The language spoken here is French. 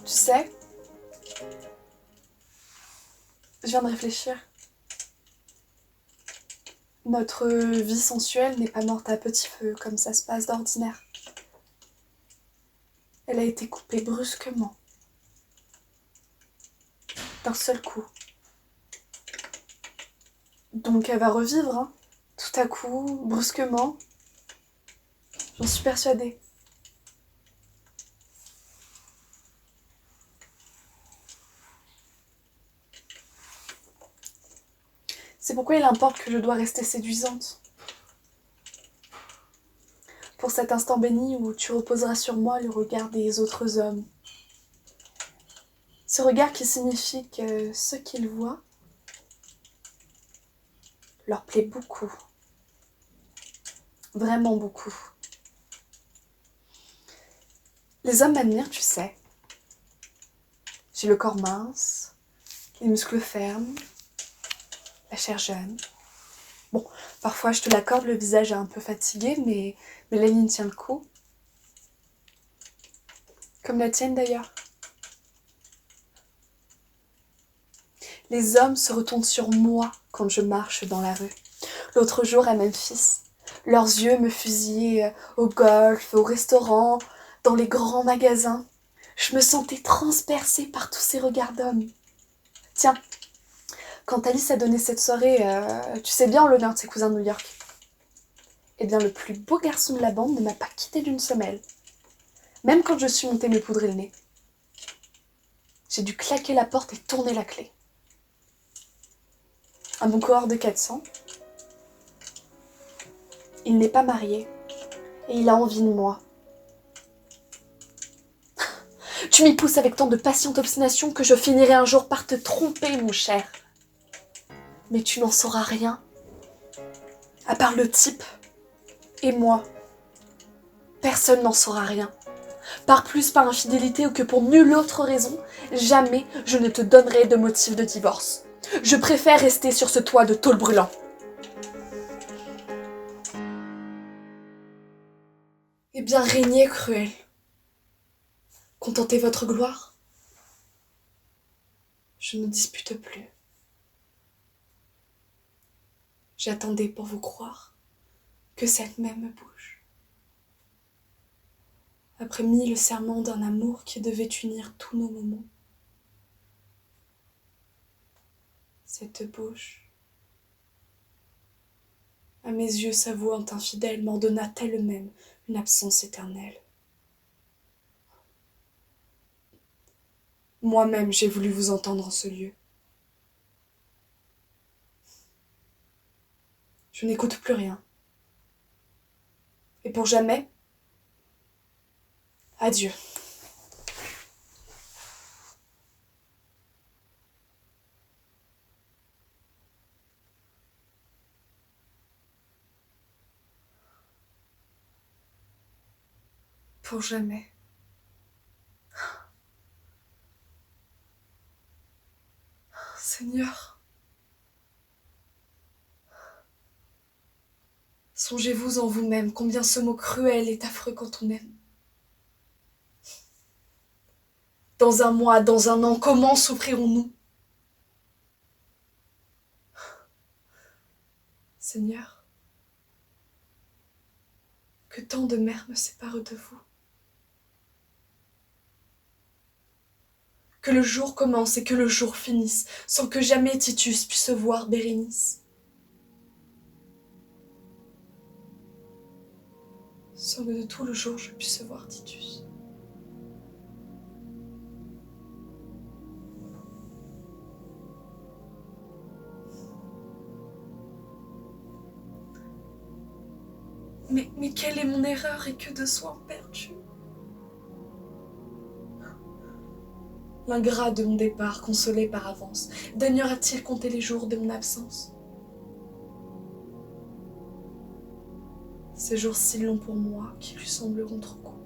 Tu sais, je viens de réfléchir. Notre vie sensuelle n'est pas morte à petit feu comme ça se passe d'ordinaire. Elle a été coupée brusquement, d'un seul coup. Donc elle va revivre, hein, tout à coup, brusquement. J'en suis persuadée. C'est pourquoi il importe que je dois rester séduisante. Pour cet instant béni où tu reposeras sur moi le regard des autres hommes. Ce regard qui signifie que ce qu'ils voient leur plaît beaucoup. Vraiment beaucoup. Les hommes m'admirent, tu sais. J'ai le corps mince, les muscles fermes, la chair jeune. Bon, parfois je te l'accorde, le visage est un peu fatigué, mais la ligne tient le coup. Comme la tienne d'ailleurs. Les hommes se retournent sur moi quand je marche dans la rue. L'autre jour à Memphis, leurs yeux me fusillaient au golf, au restaurant, dans les grands magasins. Je me sentais transpercée par tous ces regards d'hommes. Tiens, quand Alice a donné cette soirée, tu sais bien, en l'honneur de ses cousins de New York, eh bien le plus beau garçon de la bande ne m'a pas quitté d'une semelle. Même quand je suis montée me poudrer le nez. J'ai dû claquer la porte et tourner la clé. Un bon cohort de 400. Il n'est pas marié et il a envie de moi. Tu m'y pousses avec tant de patiente obstination que je finirai un jour par te tromper, mon cher. Mais tu n'en sauras rien. À part le type et moi. Personne n'en saura rien. Par plus par infidélité ou que pour nulle autre raison, jamais je ne te donnerai de motif de divorce. Je préfère rester sur ce toit de tôle brûlant. Eh bien, régnez, cruel. Contentez votre gloire. Je ne dispute plus. J'attendais pour vous croire que cette même bouche, après 1000 serments d'un amour qui devait unir tous nos moments, cette bouche, à mes yeux s'avouant infidèle, m'ordonna elle-même une absence éternelle. Moi-même, j'ai voulu vous entendre en ce lieu. Je n'écoute plus rien. Et pour jamais, adieu. Pour jamais. Seigneur, songez-vous en vous-même combien ce mot cruel est affreux quand on aime. Dans un mois, dans un an, comment souffrirons-nous? Seigneur, que tant de mers me séparent de vous. Que le jour commence et que le jour finisse, sans que jamais Titus puisse voir Bérénice. Sans que de tout le jour je puisse voir Titus. Mais quelle est mon erreur et que de soins perdus? L'ingrat de mon départ, consolé par avance, daignera-t-il compter les jours de mon absence? Ces jours si longs pour moi, qui lui sembleront trop courts.